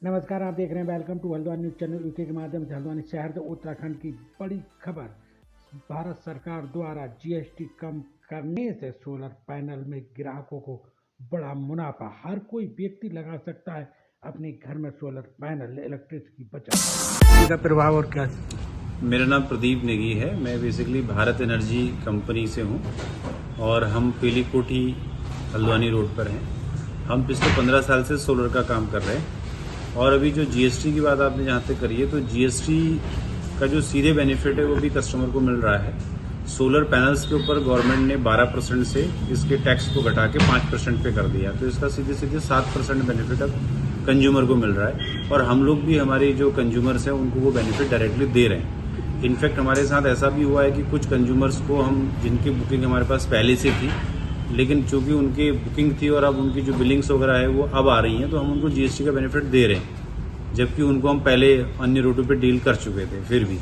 नमस्कार, आप देख रहे हैं welcome to Haldwani news channel UK के माध्यम से हल्द्वानी शहर से उत्तराखंड की बड़ी खबर। भारत सरकार द्वारा जीएसटी कम करने से सोलर पैनल में ग्राहकों को बड़ा मुनाफा। हर कोई व्यक्ति लगा सकता है अपने घर में सोलर पैनल, इलेक्ट्रिसिटी की बचत। इसका प्रभाव और क्या? मेरा नाम प्रदीप नेगी है। मैं बेसिकली भारत एनर्जी कंपनी से हूँ और हम पीली कोठी हल्द्वानी रोड पर हैं। हम पिछले 15 साल से सोलर का काम कर रहे हैं और अभी जो जीएसटी की बात आपने जहाँ तक करी है, तो जीएसटी का जो सीधे बेनिफिट है वो भी कस्टमर को मिल रहा है। सोलर पैनल्स के ऊपर गवर्नमेंट ने 12% से इसके टैक्स को घटा के 5% पे कर दिया, तो इसका सीधे 7% बेनिफिट अब कंज्यूमर को मिल रहा है और हम लोग भी हमारे जो कंज्यूमर्स हैं उनको वो बेनिफिट डायरेक्टली दे रहे हैं। इनफैक्ट हमारे साथ ऐसा भी हुआ है कि कुछ कंज्यूमर्स को हम जिनकी बुकिंग हमारे पास पहले से थी, लेकिन चूंकि उनकी बुकिंग थी और अब उनकी जो बिलिंग्स वगैरह है वो अब आ रही हैं, तो हम उनको जीएसटी का बेनिफिट दे रहे हैं, जबकि उनको हम पहले अन्य रूटों पे डील कर चुके थे। फिर भी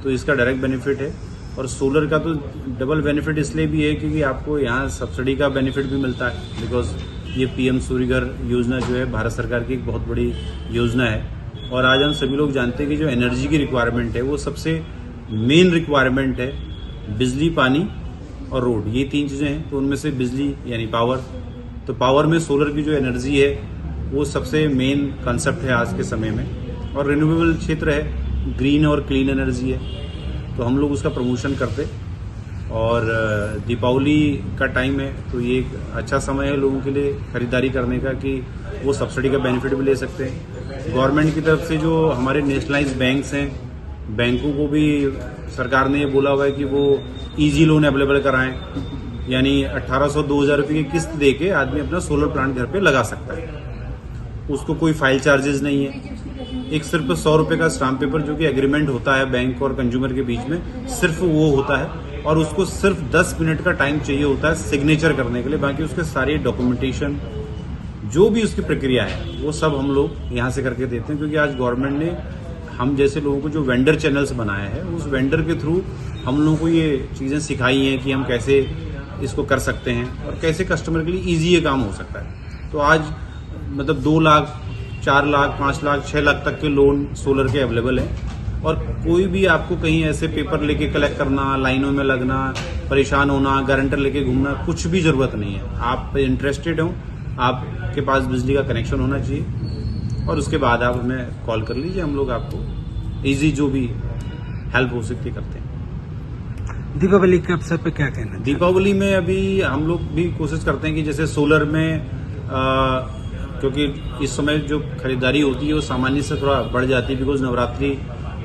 तो इसका डायरेक्ट बेनिफिट है। और सोलर का तो डबल बेनिफिट इसलिए भी है क्योंकि आपको यहाँ सब्सिडी का बेनिफिट भी मिलता है, बिकॉज ये पीएम सूर्य घर योजना जो है भारत सरकार की एक बहुत बड़ी योजना है। और आज हम सभी लोग जानते हैं कि जो एनर्जी की रिक्वायरमेंट है वो सबसे मेन रिक्वायरमेंट है बिजली, पानी और रोड, ये 3 चीजें हैं। तो उनमें से बिजली यानी पावर, तो पावर में सोलर की जो एनर्जी है वो सबसे मेन कंसेप्ट है आज के समय में। और रिन्यूएबल क्षेत्र है, ग्रीन और क्लीन एनर्जी है, तो हम लोग उसका प्रमोशन करते। और दीपावली का टाइम है तो ये एक अच्छा समय है लोगों के लिए खरीदारी करने का कि वो सब्सिडी का बेनिफिट भी ले सकते हैं। गवर्नमेंट की तरफ से जो हमारे नेशनलाइज्ड बैंक्स हैं, बैंकों को भी सरकार ने ये बोला हुआ है कि वो इजी लोन अवेलेबल कराएं, यानी 1800-2000 रुपये की किस्त देके आदमी अपना सोलर प्लांट घर पे लगा सकता है। उसको कोई फाइल चार्जेस नहीं है, एक सिर्फ 100 रुपये का स्टाम्प पेपर जो कि एग्रीमेंट होता है बैंक और कंज्यूमर के बीच में, सिर्फ वो होता है और उसको सिर्फ 10 मिनट का टाइम चाहिए होता है सिग्नेचर करने के लिए। बाकी उसके सारी डॉक्यूमेंटेशन जो भी उसकी प्रक्रिया है वो सब हम लोग यहाँ से करके देते हैं, क्योंकि आज गवर्नमेंट ने हम जैसे लोगों को जो वेंडर चैनल्स बनाए हैं उस वेंडर के थ्रू हम लोगों को ये चीजें सिखाई हैं कि हम कैसे इसको कर सकते हैं और कैसे कस्टमर के लिए इजी ये काम हो सकता है। तो आज मतलब 2 लाख, 4 लाख, 5 लाख, 6 लाख तक के लोन सोलर के अवेलेबल हैं और कोई भी आपको कहीं ऐसे पेपर लेके कलेक्ट करना, लाइनों में लगना, परेशान होना, गारंटर लेके घूमना, कुछ भी जरूरत नहीं है। आप इंटरेस्टेड हो, आपके पास बिजली का कनेक्शन होना चाहिए और उसके बाद आप हमें कॉल कर लीजिए, हम लोग आपको इजी जो भी हेल्प हो सकती करते हैं। दीपावली के अवसर पे क्या कहना? दीपावली में अभी हम लोग भी कोशिश करते हैं कि जैसे सोलर में क्योंकि इस समय जो खरीदारी होती है वो सामान्य से थोड़ा बढ़ जाती है, बिकॉज नवरात्रि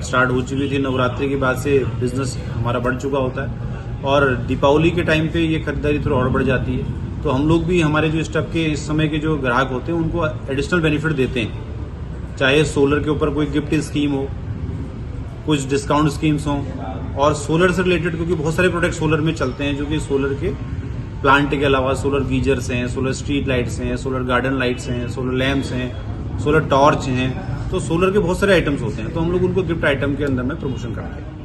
स्टार्ट हो चुकी थी। नवरात्रि के बाद से बिजनेस हमारा बढ़ चुका होता है और दीपावली के टाइम पे ये खरीदारी थोड़ा और बढ़ जाती है। तो हम लोग भी हमारे जो स्टॉक के इस समय के जो ग्राहक होते हैं उनको एडिशनल बेनिफिट देते हैं, चाहे सोलर के ऊपर कोई गिफ्ट स्कीम हो, कुछ डिस्काउंट स्कीम्स हों, और सोलर से रिलेटेड क्योंकि बहुत सारे प्रोडक्ट सोलर में चलते हैं जो कि सोलर के प्लांट के अलावा सोलर गीजर्स हैं, सोलर स्ट्रीट लाइट्स हैं, सोलर गार्डन लाइट्स हैं, सोलर लैंप्स हैं, सोलर टॉर्च हैं, तो सोलर के बहुत सारे आइटम्स होते हैं, तो हम लोग उनको गिफ्ट आइटम के अंदर में प्रमोशन करते हैं।